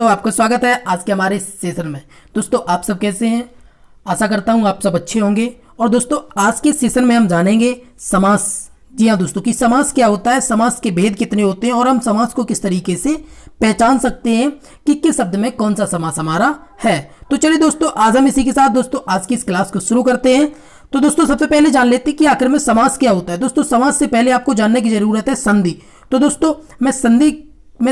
दोस्तों आपका स्वागत है आज के हमारे सेशन में। दोस्तों आप सब कैसे हैं? आशा करता हूं आप सब अच्छे होंगे। और दोस्तों आज के सेशन में हम जानेंगे समास। जी हाँ दोस्तों, कि समास क्या होता है, समास के भेद कितने होते हैं और हम समास को किस तरीके से पहचान सकते हैं कि किस शब्द में कौन सा समास हमारा है। तो चलिए दोस्तों आज हम इसी के साथ दोस्तों आज की इस क्लास को शुरू करते हैं। तो दोस्तों सबसे पहले जान लेते हैं कि आखिर में समास क्या होता है। दोस्तों समास से पहले आपको जानने की जरूरत है संधि। तो दोस्तों मैं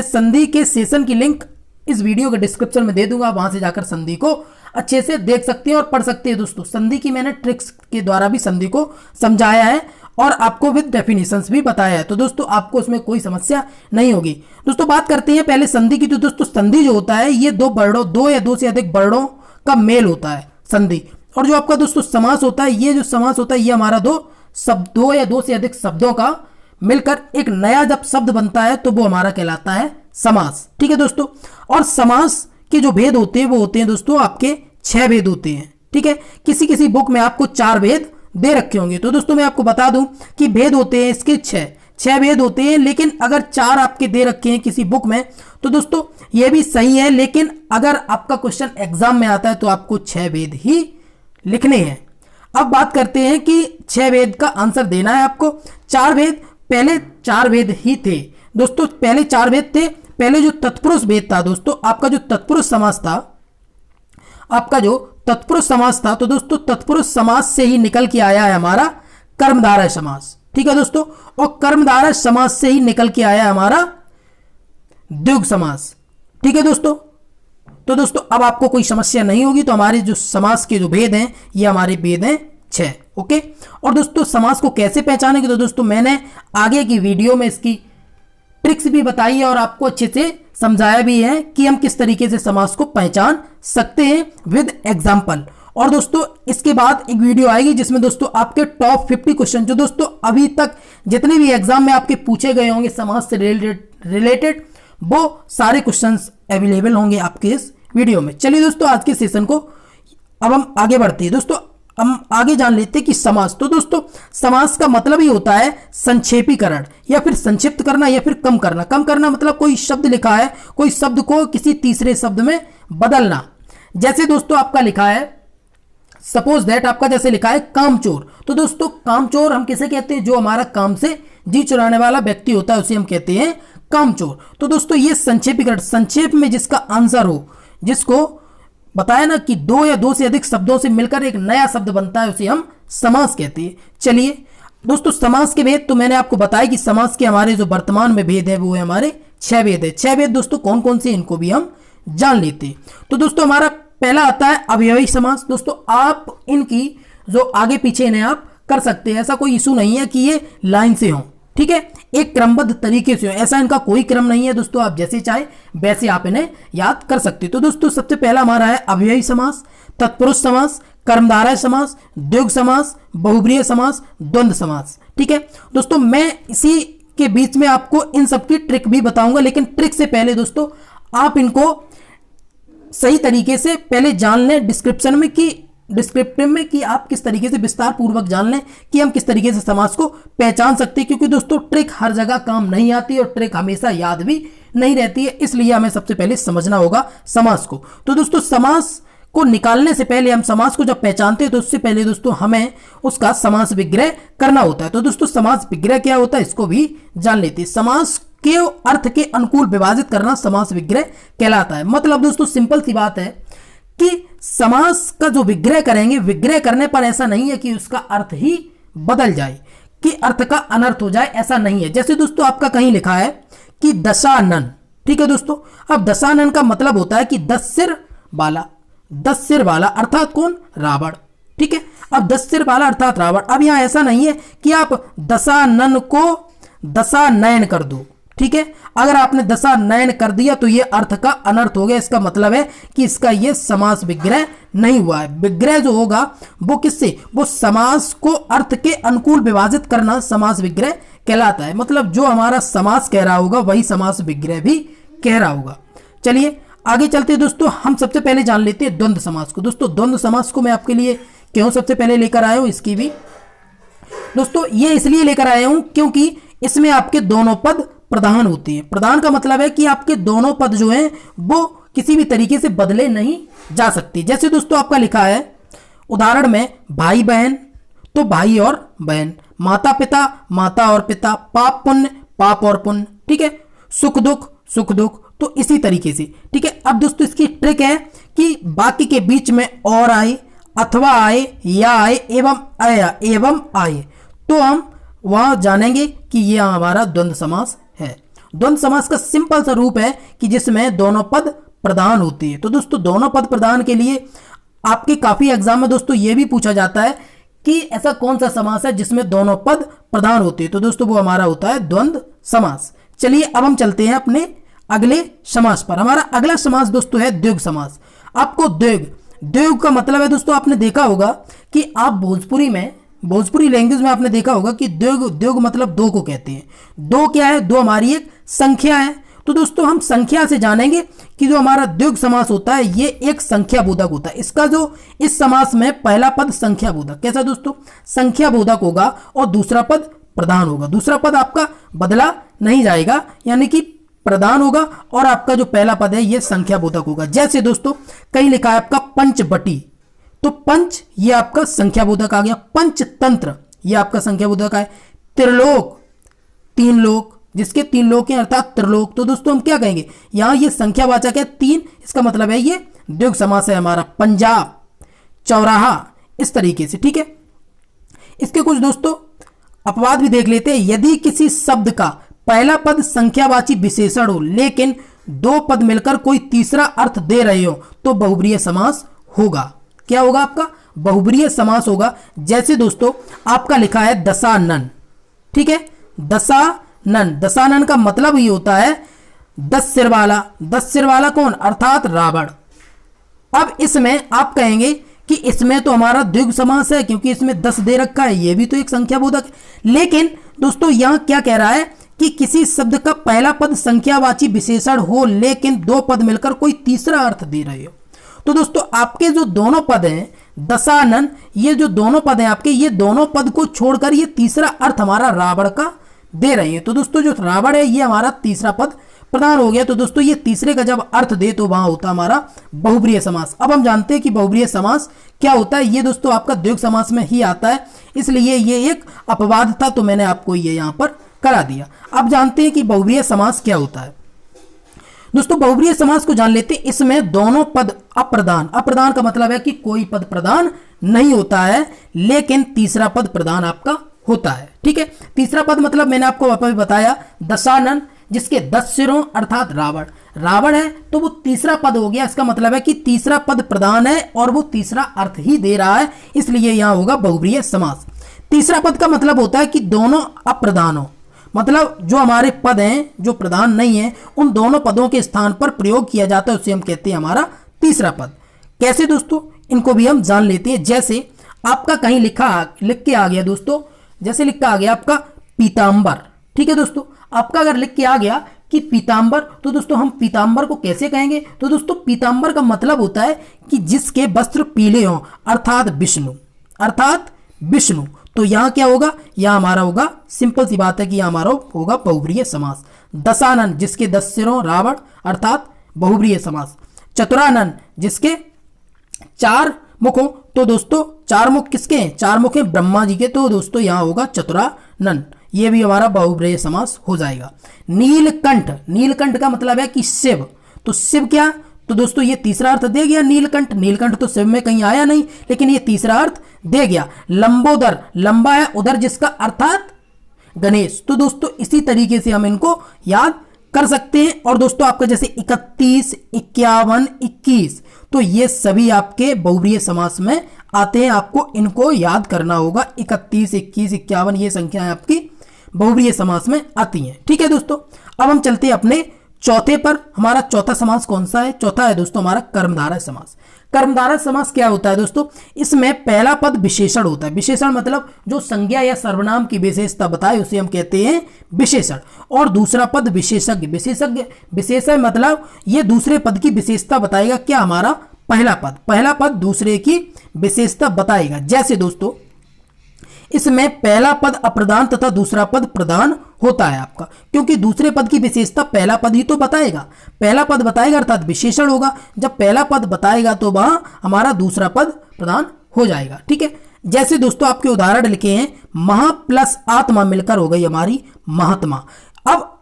संधि के सेशन की लिंक इस वीडियो के डिस्क्रिप्शन में दे दूंगा, वहां से जाकर संधि को अच्छे से देख सकते हैं और पढ़ सकते हैं। दोस्तों संधि की मैंने ट्रिक्स के द्वारा भी संधि को समझाया है और आपको विद डेफिनेशंस भी बताया है, तो दोस्तों आपको उसमें कोई समस्या नहीं होगी। दोस्तों बात करते हैं पहले संधि की। तो दोस्तों संधि जो होता है ये दो या दो से अधिक वर्णों का मेल होता है संधि। और जो आपका दोस्तों समास होता है, ये जो समास होता है ये हमारा दो या दो से अधिक शब्दों का मिलकर एक नया जब शब्द बनता है तो वो हमारा कहलाता है समास। ठीक है दोस्तों। और समास के जो भेद होते हैं वो होते हैं दोस्तों आपके 6 भेद होते हैं। ठीक है, किसी किसी बुक में आपको 4 भेद दे रखे होंगे। तो दोस्तों मैं आपको बता दूं कि भेद होते हैं इसके 6 भेद होते हैं, लेकिन अगर 4 आपके दे रखे हैं किसी बुक में तो दोस्तों ये भी सही है, लेकिन अगर आपका क्वेश्चन एग्जाम में आता है तो आपको 6 भेद ही लिखने हैं। अब बात करते हैं कि 6 भेद का आंसर देना है आपको। 4 भेद, पहले 4 भेद ही थे दोस्तों, पहले 4 भेद थे। पहले जो तत्पुरुष भेद था दोस्तों, आपका जो तत्पुरुष समास था, तो दोस्तों तत्पुरुष समास से ही निकल के आया है हमारा कर्मधारय समास। ठीक है दोस्तों, और कर्मधारय समास से ही निकल के आया है हमारा द्विगु समास। ठीक है दोस्तों। तो दोस्तों अब आपको कोई समस्या नहीं होगी। तो हमारे जो समास के जो भेद हैं ये हमारे भेद हैं 6। ओके। और दोस्तों समास को कैसे पहचानेंगे, तो दोस्तों मैंने आगे की वीडियो में इसकी ट्रिक्स भी बताई है और आपको अच्छे से समझाया भी है कि हम किस तरीके से समास को पहचान सकते हैं विद एग्जाम्पल। और दोस्तों इसके बाद एक वीडियो आएगी जिसमें दोस्तों आपके टॉप 50 क्वेश्चन जो दोस्तों अभी तक जितने भी एग्जाम में आपके पूछे गए होंगे समास से रिलेटेड वो सारे क्वेश्चंस अवेलेबल होंगे आपके इस वीडियो में। चलिए दोस्तों आज के सेशन को अब हम आगे बढ़ते हैं। दोस्तों हम आगे जान लेते हैं कि समास। तो दोस्तों समास का मतलब ही होता है संक्षेपीकरण या फिर संक्षिप्त करना या फिर कम करना। कम करना मतलब कोई शब्द लिखा है, कोई शब्द को किसी तीसरे शब्द में बदलना। जैसे दोस्तों आपका लिखा है, सपोज दैट आपका जैसे लिखा है कामचोर। तो दोस्तों कामचोर हम किसे कहते हैं? जो हमारा काम से जी चुराने वाला व्यक्ति होता है उसे हम कहते हैं कामचोर। तो दोस्तों ये संक्षेपीकरण, संक्षेप में जिसका आंसर हो, जिसको बताया ना कि 2 या 2 से अधिक शब्दों से मिलकर एक नया शब्द बनता है, उसे हम समास कहते हैं। चलिए दोस्तों समास के भेद तो मैंने आपको बताया कि समास के हमारे जो वर्तमान में भेद है वो है हमारे 6 भेद है। 6 भेद दोस्तों कौन कौन से, इनको भी हम जान लेते हैं। तो दोस्तों हमारा पहला आता है अवयवी समास। दोस्तों आप इनकी जो आगे पीछे इन्हें आप कर सकते हैं, ऐसा कोई इशू नहीं है कि ये लाइन से हो। ठीक है, एक क्रमबद्ध तरीके से हो, ऐसा इनका कोई क्रम नहीं है दोस्तों, आप जैसे चाहे वैसे आप इन्हें याद कर सकते हो। तो दोस्तों सबसे पहला हमारा है अव्ययी समास, तत्पुरुष समास, कर्मधारय समास, द्विगु समास, बहुब्रीहि समास, द्वंद्व समास। ठीक है दोस्तों, मैं इसी के बीच में आपको इन सबकी ट्रिक भी बताऊंगा, लेकिन ट्रिक से पहले दोस्तों आप इनको सही तरीके से पहले जान लें डिस्क्रिप्टिव में कि आप किस तरीके से विस्तार पूर्वक जान लें कि हम किस तरीके से समास को पहचान सकते हैं। क्योंकि दोस्तों ट्रिक हर जगह काम नहीं आती और ट्रिक हमेशा याद भी नहीं रहती है, इसलिए हमें सबसे पहले समझना होगा समास को। तो दोस्तों समास को निकालने से पहले, हम समास को जब पहचानते हैं तो उससे पहले दोस्तों हमें उसका समास विग्रह करना होता है। तो दोस्तों समास विग्रह क्या होता है इसको भी जान लेते हैं। समास के अर्थ के अनुकूल विभाजित करना समास विग्रह कहलाता है। मतलब दोस्तों सिंपल सी बात है कि समास का जो विग्रह करेंगे, विग्रह करने पर ऐसा नहीं है कि उसका अर्थ ही बदल जाए, कि अर्थ का अनर्थ हो जाए, ऐसा नहीं है। जैसे दोस्तों आपका कहीं लिखा है कि दशानन। ठीक है दोस्तों, अब दशानन का मतलब होता है कि 10 सिर वाला अर्थात कौन? रावण। ठीक है, अब 10 सिर वाला अर्थात रावण। अब यहां ऐसा नहीं है कि आप दशानन को दशानयन कर दो। ठीक है, अगर आपने दशानयन कर दिया तो ये अर्थ का अनर्थ हो गया। इसका मतलब है कि इसका ये समास विग्रह नहीं हुआ है। विग्रह जो होगा वो किससे? वो समास को अर्थ के अनुकूल विभाजित करना समास विग्रह कहलाता है। मतलब जो हमारा समास कह रहा होगा वही समास विग्रह भी कह रहा होगा। चलिए आगे चलते हैं दोस्तों, हम सबसे पहले जान लेते हैं द्वंद्व समास को। दोस्तों द्वंद्व समास को मैं आपके लिए क्यों सबसे पहले लेकर आया हूं, इसकी भी दोस्तों ये इसलिए लेकर आया हूं क्योंकि इसमें आपके दोनों पद प्रधान होती है। प्रधान का मतलब है कि आपके दोनों पद जो हैं वो किसी भी तरीके से बदले नहीं जा सकती। जैसे दोस्तों आपका लिखा है उदाहरण में भाई बहन तो भाई और बहन, माता पिता माता और पिता, पाप पुण्य पाप और पुण्य, ठीक है, सुख दुख तो इसी तरीके से, ठीक है। अब दोस्तों इसकी ट्रिक है कि बाकी के बीच में और आए, अथवा आए, या आए, एवं आए तो हम वहां जानेंगे कि यह हमारा द्वंद्व समास है। द्वंद्व समास का सिंपल सा रूप है कि जिसमें दोनों पद प्रधान होती है। तो दोस्तों दोनों पद प्रधान के लिए आपके काफी एग्जाम में दोस्तों यह भी पूछा जाता है कि ऐसा कौन सा समास है जिसमें दोनों पद प्रधान होते हैं। तो दोस्तों वो हमारा होता है द्वंद्व समास। चलिए अब हम चलते हैं अपने अगले समास पर। हमारा अगला समास दोस्तों है द्विग समास। आपको द्विग का मतलब है दोस्तों, आपने देखा होगा कि आप भोजपुरी लैंग्वेज में आपने देखा होगा कि द्विग मतलब दो को कहते हैं। दो क्या है? दो हमारी एक संख्या है। तो दोस्तों हम संख्या से जानेंगे कि जो हमारा द्विग समास होता है ये एक संख्या बोधक होता है। इसका जो इस समास में पहला पद संख्या बोधक, कैसा दोस्तों? संख्या बोधक होगा और दूसरा पद प्रधान होगा। दूसरा पद आपका बदला नहीं जाएगा, यानी कि प्रधान होगा और आपका जो पहला पद है ये संख्या बोधक होगा। जैसे दोस्तों कहीं लिखा है आपका पंचवटी, तो पंच ये आपका संख्या बोधक आ गया। पंचतंत्र ये आपका संख्या बोधक है। त्रिलोक, तीन लोक, जिसके तीन लोक हैं अर्थात त्रिलोक, तो दोस्तों हम क्या कहेंगे? यहां ये संख्यावाचक है तीन, इसका मतलब है ये द्विग समास है हमारा। पंजाब, चौराहा, इस तरीके से, ठीक है। इसके कुछ दोस्तों अपवाद भी देख लेते हैं। यदि किसी शब्द का पहला पद संख्यावाची विशेषण हो लेकिन दो पद मिलकर कोई तीसरा अर्थ दे रहे हो तो बहुब्रीय समास होगा। क्या होगा आपका? बहुब्रीय समास होगा। जैसे दोस्तों आपका लिखा है दशानन, ठीक है, दशानन। दशानन का मतलब ये होता है 10 सिर वाला। 10 सिर वाला कौन? अर्थात रावण। अब इसमें आप कहेंगे कि इसमें तो हमारा द्विग समास है क्योंकि इसमें 10 दे रखा है, ये भी तो एक संख्या बोधक है। लेकिन दोस्तों यहां क्या कह रहा है कि किसी शब्द का पहला पद संख्यावाची विशेषण हो लेकिन दो पद मिलकर कोई तीसरा अर्थ दे रहे हो। तो दोस्तों आपके जो दोनों पद हैं दशानन, ये जो दोनों पद हैं आपके, ये दोनों पद को छोड़कर ये तीसरा अर्थ हमारा रावण का दे रहे हैं। तो दोस्तों जो रावण है ये हमारा तीसरा पद प्रधान हो गया। तो दोस्तों ये तीसरे का जब अर्थ दे तो वहां होता हमारा बहुब्रीय समास। अब हम जानते हैं कि बहुब्रीय समास क्या होता है। ये दोस्तों आपका द्विग समास में ही आता है, इसलिए ये एक अपवाद था तो मैंने आपको ये यहां पर करा दिया। अब जानते हैं कि बहुब्रीय समास क्या होता है। दोस्तों बहुब्रीय समास को जान लेते हैं। इसमें दोनों पद अप्रधान, अप्रधान का मतलब है कि कोई पद प्रधान नहीं होता है लेकिन तीसरा पद प्रधान आपका होता है, ठीक है। तीसरा पद मतलब मैंने आपको अभी बताया दशानन, जिसके 10 सिरों अर्थात रावण है तो वो तीसरा पद हो गया। इसका मतलब है कि तीसरा पद प्रधान है और वो तीसरा अर्थ ही दे रहा है, इसलिए यहां होगा बहुब्रीय समास। तीसरा पद का मतलब होता है कि दोनों अप्रधान हो, मतलब जो हमारे पद हैं जो प्रधान नहीं है उन दोनों पदों के स्थान पर प्रयोग किया जाता है, उसे हम कहते हैं हमारा तीसरा पद। कैसे दोस्तों? इनको भी हम जान लेते हैं। जैसे आपका कहीं लिख के आ गया दोस्तों, जैसे लिख के आ गया आपका पीतांबर, ठीक है दोस्तों। आपका अगर लिख के आ गया कि पीतांबर, तो दोस्तों हम पीतांबर को कैसे कहेंगे? तो दोस्तों पीतांबर का मतलब होता है कि जिसके वस्त्र पीले हों अर्थात विष्णु। तो यहां क्या होगा? यहां हमारा होगा, सिंपल सी बात है कि यहां हमारा होगा बहुब्रीय समास। दशानन, जिसके 10 सिरों रावण अर्थात बहुब्रीय समास। चतुरानन, जिसके 4 मुख हो, तो दोस्तों 4 मुख किसके हैं? 4 मुख हैं ब्रह्मा जी के, तो दोस्तों यहां होगा चतुरानन, ये भी हमारा बहुब्रीय समास हो जाएगा। नीलकंठ, नीलकंठ का मतलब है कि शिव, तो शिव क्या? तो दोस्तों ये तीसरा अर्थ दे गया नीलकंठ। नीलकंठ तो शिव में कहीं आया नहीं लेकिन ये तीसरा अर्थ दे गया। लंबोदर, लंबा है उधर जिसका अर्थात गणेश। तो दोस्तों इसी तरीके से हम इनको याद कर सकते हैं। और दोस्तों आपका जैसे 31, 51, 21, तो ये सभी आपके बहुब्रीय समास में आते हैं, आपको इनको याद करना होगा। 31, 21, 51 ये संख्याएं आपकी बहुब्रीय समास में आती हैं, ठीक है दोस्तों। अब हम चलते हैं अपने चौथे पर। हमारा चौथा समास कौन सा है? चौथा है दोस्तों हमारा कर्मधारय समास। कर्मधारय समास क्या होता है दोस्तों? इसमें पहला पद विशेषण होता है। विशेषण मतलब जो संज्ञा या सर्वनाम की विशेषता बताए उसे हम कहते हैं विशेषण। और दूसरा पद विशेषज्ञ। विशेषण मतलब ये दूसरे पद की विशेषता बताएगा। क्या? हमारा पहला पद दूसरे की विशेषता बताएगा। जैसे दोस्तों इसमें पहला पद अप्रधान तथा दूसरा पद प्रधान होता है आपका, क्योंकि दूसरे पद की विशेषता पहला पद ही तो बताएगा। पहला पद बताएगा अर्थात विशेषण होगा, जब पहला पद बताएगा तो वहां हमारा दूसरा पद प्रधान हो जाएगा। ठीक है, जैसे दोस्तों आपके उदाहरण लिखे हैं, महा प्लस आत्मा मिलकर हो गई हमारी महात्मा। अब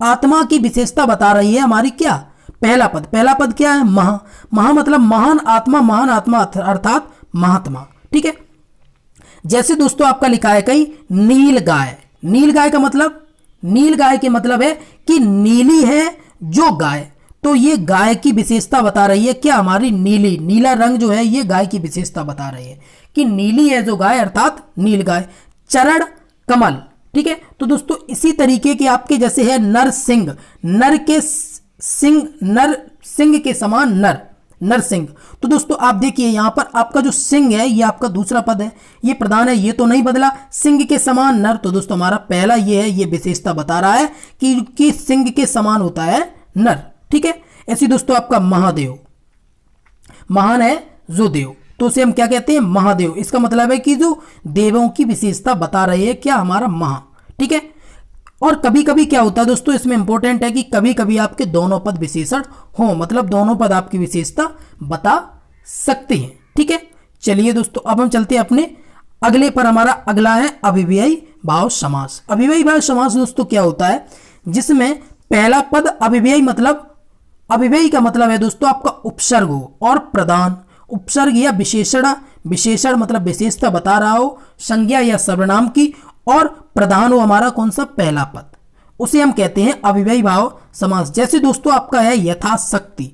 आत्मा की विशेषता बता रही है हमारी क्या, पहला पद क्या है, महा। महा मतलब महान आत्मा अर्थात महात्मा। ठीक है, जैसे दोस्तों आपका लिखा है कहीं नील गाय। नील गाय का मतलब, नील गाय के मतलब है कि नीली है जो गाय, तो ये गाय की विशेषता बता रही है क्या, हमारी नीली, नीला रंग जो है ये गाय की विशेषता बता रही है कि नीली है जो गाय अर्थात नील गाय। चरण कमल। ठीक है, तो दोस्तों इसी तरीके के आपके जैसे है नरसिंह, नर के सिंह, नर सिंह के समान नर, नरसिंह। तो दोस्तों आप देखिए यहां पर आपका जो सिंह है ये आपका दूसरा पद है, ये प्रधान है, ये तो नहीं बदला। सिंह के समान नर, तो दोस्तों हमारा पहला ये है, ये विशेषता बता रहा है कि सिंह के समान होता है नर। ठीक है, ऐसी दोस्तों आपका महादेव, महान है जो देव, तो उसे हम क्या कहते हैं, महादेव। इसका मतलब है कि जो देवों की विशेषता बता रहे हैं क्या, हमारा महा। ठीक है, और कभी कभी क्या होता है दोस्तों, इसमें इंपॉर्टेंट है कि कभी कभी आपके दोनों पद विशेषण हो, मतलब दोनों पद आपकी विशेषता बता सकते हैं। ठीक है, चलिए दोस्तों अब हम चलते हैं अपने अगले पर। हमारा अगला है अव्ययी भाव समास। अव्ययी भाव समास दोस्तों क्या होता है, जिसमें पहला पद अव्ययी मतलब, अव्ययी का मतलब है दोस्तों आपका उपसर्ग हो और प्रधान, उपसर्ग या विशेषण, विशेषण मतलब विशेषता बता रहा हो, संज्ञा या सर्वनाम की, और प्रधान हो हमारा कौन सा, पहला पद, उसे हम कहते हैं अव्ययी भाव समास। जैसे दोस्तों आपका है यथाशक्ति,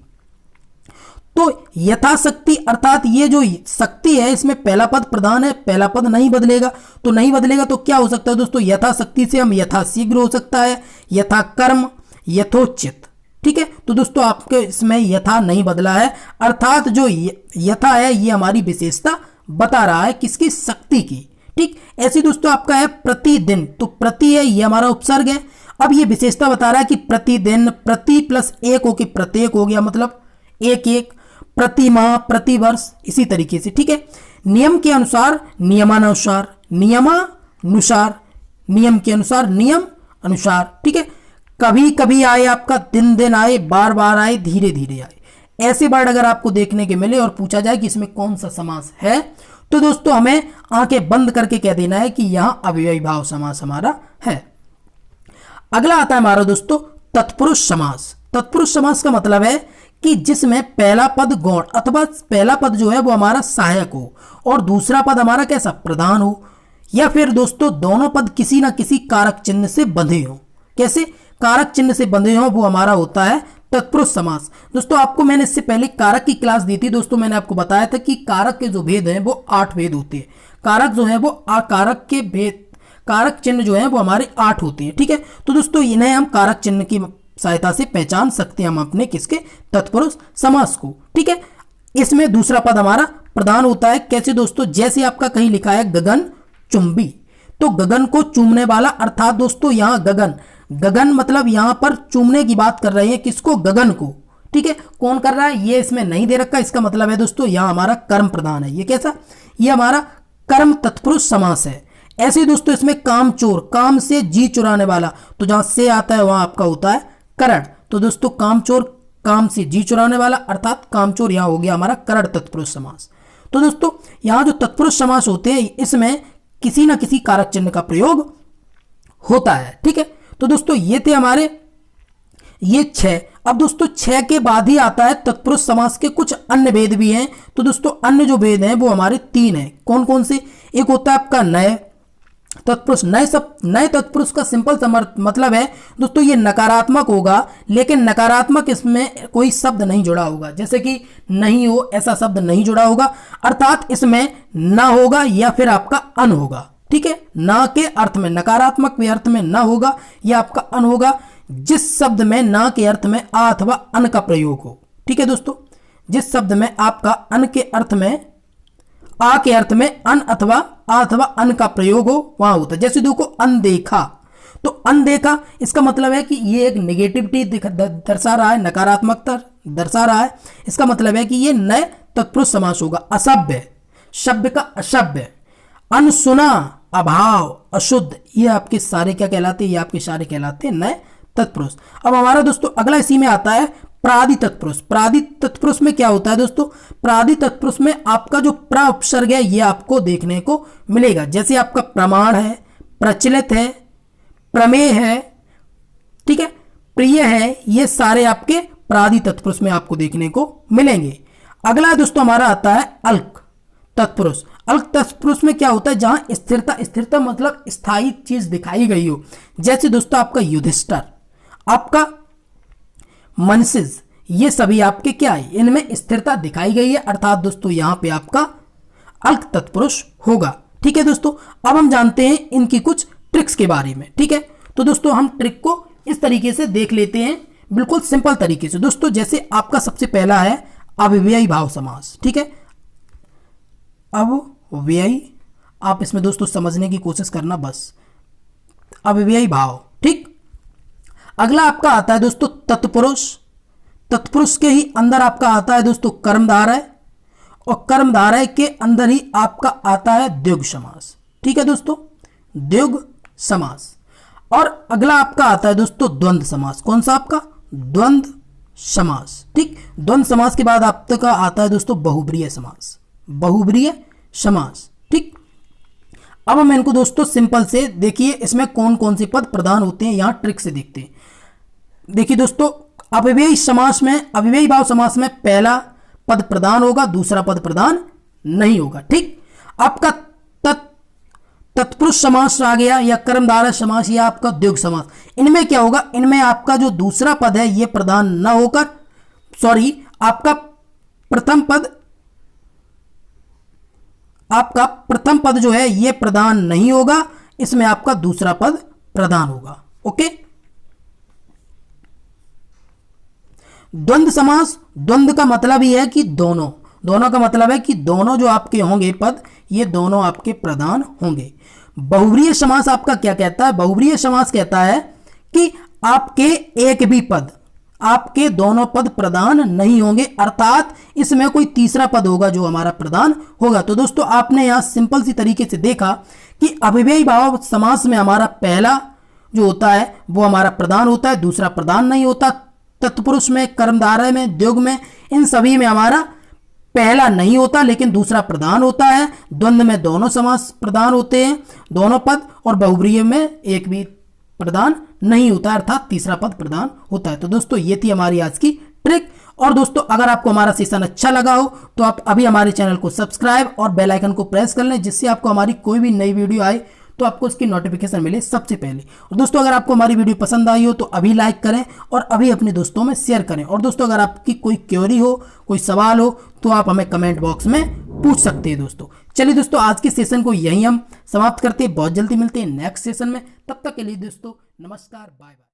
तो यथाशक्ति अर्थात ये जो शक्ति है इसमें पहला पद प्रधान है, पहला पद नहीं बदलेगा, तो नहीं बदलेगा तो क्या हो सकता है दोस्तों, यथाशक्ति से हम यथाशीघ्र हो सकता है, यथाकर्म, यथोचित। ठीक है, तो दोस्तों आपके इसमें यथा नहीं बदला है, अर्थात जो यथा है ये हमारी विशेषता बता रहा है किसकी, शक्ति की। ठीक, ऐसे दोस्तों आपका है प्रतिदिन, तो प्रति है ये हमारा उपसर्ग है, अब ये विशेषता बता रहा है कि प्रतिदिन, प्रति प्लस एक हो के प्रत्येक हो गया, मतलब एक एक, प्रति माह, प्रति वर्ष, इसी तरीके से। ठीक है, नियम के अनुसार, नियमानुसार, नियमानुसार, नियम के अनुसार, नियम अनुसार। ठीक है, कभी कभी आए आपका, दिन दिन आए, बार बार आए, धीरे धीरे आए, ऐसे वर्ड अगर आपको देखने के मिले और पूछा जाए कि इसमें कौन सा समास है, तो दोस्तों हमें आंखें बंद करके कह देना है कि यहां अव्ययी भाव समास हमारा है। अगला आता है हमारा दोस्तों तत्पुरुष समास। तत्पुरुष समास का मतलब है कि जिसमें पहला पद गौण अथवा पहला पद जो है वो हमारा सहायक हो और दूसरा पद हमारा कैसा, प्रधान हो, या फिर दोस्तों दोनों पद किसी ना किसी कारक चिन्ह से बंधे हो। कैसे कारक चिन्ह से बंधे हो, वो हमारा होता है तत्पुरुष समास। दोस्तों आपको मैंने इससे पहले कारक की क्लास दी थी दोस्तों, मैंने आपको बताया था कि कारक के जो भेद हैं वो 8 भेद होते हैं। कारक जो है वो कारक के भेद, कारक चिन्ह जो है वो हमारे 8 होते हैं। ठीक है, तो दोस्तों इन्हें हम कारक चिन्ह की सहायता से पहचान सकते हैं हम अपने किसके, तत्पुरुष समास को। ठीक है, इसमें दूसरा पद हमारा प्रधान होता है। कैसे दोस्तों, जैसे आपका कहीं लिखा है गगन चुंबी, तो गगन को चूमने वाला, अर्थात दोस्तों यहां गगन, गगन मतलब यहां पर चूमने की बात कर रहे हैं, किसको, गगन को। ठीक है, कौन कर रहा है, ये इसमें नहीं दे रखा, इसका मतलब है दोस्तों यहां हमारा कर्म प्रधान है। ये कैसा, ये हमारा कर्म तत्पुरुष समास है। ऐसे दोस्तों इसमें काम चोर, काम से जी चुराने वाला, तो जहां से आता है वहां आपका होता है करण, तो दोस्तों काम चोर, काम से जी चुराने वाला, अर्थात काम चोर यहां हो गया हमारा करण तत्पुरुष समास। तो दोस्तों यहां जो तत्पुरुष समास होते हैं इसमें किसी ना किसी कारक चिन्ह का प्रयोग होता है। ठीक है, तो दोस्तों ये थे हमारे ये 6। अब दोस्तों 6 के बाद ही आता है तत्पुरुष समास के कुछ अन्य भेद भी हैं। तो दोस्तों अन्य जो भेद हैं वो हमारे 3 हैं। कौन कौन से, एक होता है आपका नए तत्पुरुष। नए तत्पुरुष का सिंपल मतलब है दोस्तों ये नकारात्मक होगा, लेकिन नकारात्मक इसमें कोई शब्द नहीं जुड़ा होगा, जैसे कि नहीं हो ऐसा शब्द नहीं जुड़ा होगा, अर्थात इसमें ना होगा या फिर आपका अन होगा। ठीक है, ना के अर्थ में, नकारात्मक के अर्थ में ना होगा या आपका अन होगा, जिस शब्द में ना के अर्थ में आ अथवा अन का प्रयोग हो। ठीक है दोस्तों, जिस शब्द में आपका अन के अर्थ में, आ के अर्थ में अन अथवा आ अथवा अन का प्रयोग हो वहां होता है। जैसे देखो अनदेखा, तो अनदेखा इसका मतलब है कि ये एक नेगेटिविटी दर्शा रहा है, नकारात्मकता दर्शा रहा है, इसका मतलब है कि ये नए तत्पुरुष समास होगा। असभ्य, शब्द का असभ्य, अनसुना, अभाव, अशुद्ध, ये आपके सारे क्या कहलाते हैं, ये आपके सारे कहलाते हैं नए तत्पुरुष। अब हमारा दोस्तों अगला इसी में आता है प्रादि तत्पुरुष। प्रादि तत्पुरुष में क्या होता है दोस्तों, प्रादि तत्पुरुष में आपका जो प्र उपसर्ग है ये आपको देखने को मिलेगा। जैसे आपका प्रमाण है, प्रचलित है, प्रमेय है, ठीक है, प्रिय है, ये सारे आपके प्रादि तत्पुरुष में आपको देखने को मिलेंगे। अगला दोस्तों हमारा आता है अल्क तत्पुरुष। अल्क तत्पुरुष में क्या होता है, जहां स्थिरता, स्थिरता मतलब स्थायी चीज दिखाई गई हो। जैसे दोस्तों आपका युधिष्ठिर, आपका मनसिज, ये सभी आपके क्या है, इनमें स्थिरता दिखाई गई है, अर्थात दोस्तों यहां पे आपका अल्क तत्पुरुष होगा। ठीक है दोस्तों, अब हम जानते हैं इनकी कुछ ट्रिक्स के बारे में। ठीक है, तो दोस्तों हम ट्रिक को इस तरीके से देख लेते हैं, बिल्कुल सिंपल तरीके से। दोस्तों जैसे आपका सबसे पहला है अव्ययी भाव समास। ठीक है, अव्ययी, आप इसमें दोस्तों समझने की कोशिश करना बस, अव्ययी भाव। ठीक, अगला आपका आता है दोस्तों तत्पुरुष। तत्पुरुष के ही अंदर आपका आता है दोस्तों कर्मधारय, और कर्मधारय के अंदर ही आपका आता है द्विगु समास। ठीक है दोस्तों, द्विगु समास। और अगला आपका आता है दोस्तों द्वंद्व समास। कौन सा आपका, द्वंद्व समास। ठीक, द्वंद्व समास के बाद आपका आता है दोस्तों बहुब्रीय समास, बहुब्रीय समास। ठीक, अब हम इनको दोस्तों सिंपल से देखिए, इसमें कौन कौन से पद प्रदान होते हैं, यहां ट्रिक से देखते हैं। देखिए दोस्तों, अव्ययी समास में, अव्ययी भाव समास में पहला पद प्रदान होगा, दूसरा पद प्रदान नहीं होगा। ठीक, आपका तत्पुरुष समास आ गया, या कर्मधारय समास, या आपका द्विगु समास। इनमें क्या होगा, इनमें आपका जो दूसरा पद है ये प्रदान न होकर, सॉरी, आपका प्रथम पद जो है ये प्रदान नहीं होगा, इसमें आपका दूसरा पद प्रदान होगा। ओके, द्वंद्व समास, द्वंद्व का मतलब ही है कि दोनों, दोनों का मतलब है कि दोनों जो आपके होंगे पद, ये दोनों आपके प्रदान होंगे। बहुब्रीय समास आपका क्या कहता है, बहुब्रीय समास कहता है कि आपके एक भी पद, आपके दोनों पद प्रदान नहीं होंगे, अर्थात इसमें कोई तीसरा पद होगा जो हमारा प्रदान होगा। तो दोस्तों आपने यहां सिंपल सी तरीके से देखा कि अव्ययी भाव समास में हमारा पहला जो होता है वो हमारा प्रदान होता है, दूसरा प्रदान नहीं होता। तत्पुरुष में, कर्मधारय में, द्विगु में, इन सभी में हमारा पहला नहीं होता लेकिन दूसरा प्रदान होता है। द्वंद्व में दोनों समास प्रदान होते हैं, दोनों पद, और बहुब्रीय में एक भी प्रदान नहीं होता, अर्थात तीसरा पद प्रदान होता है। तो दोस्तों ये थी हमारी आज की ट्रिक। और दोस्तों अगर आपको हमारा सेशन अच्छा लगा हो तो आप अभी हमारे चैनल को सब्सक्राइब और बेल आइकन को प्रेस कर लें, जिससे आपको हमारी कोई भी नई वीडियो आए तो आपको उसकी नोटिफिकेशन मिले सबसे पहले। और दोस्तों अगर आपको हमारी वीडियो पसंद आई हो तो अभी लाइक करें और अभी अपने दोस्तों में शेयर करें। और दोस्तों अगर आपकी कोई क्वेरी हो, कोई सवाल हो तो आप हमें कमेंट बॉक्स में पूछ सकते हैं दोस्तों। चलिए दोस्तों आज के सेशन को यहीं हम समाप्त करते हैं, बहुत जल्दी मिलते हैं नेक्स्ट सेशन में। तब तक के लिए दोस्तों नमस्कार, बाय बाय।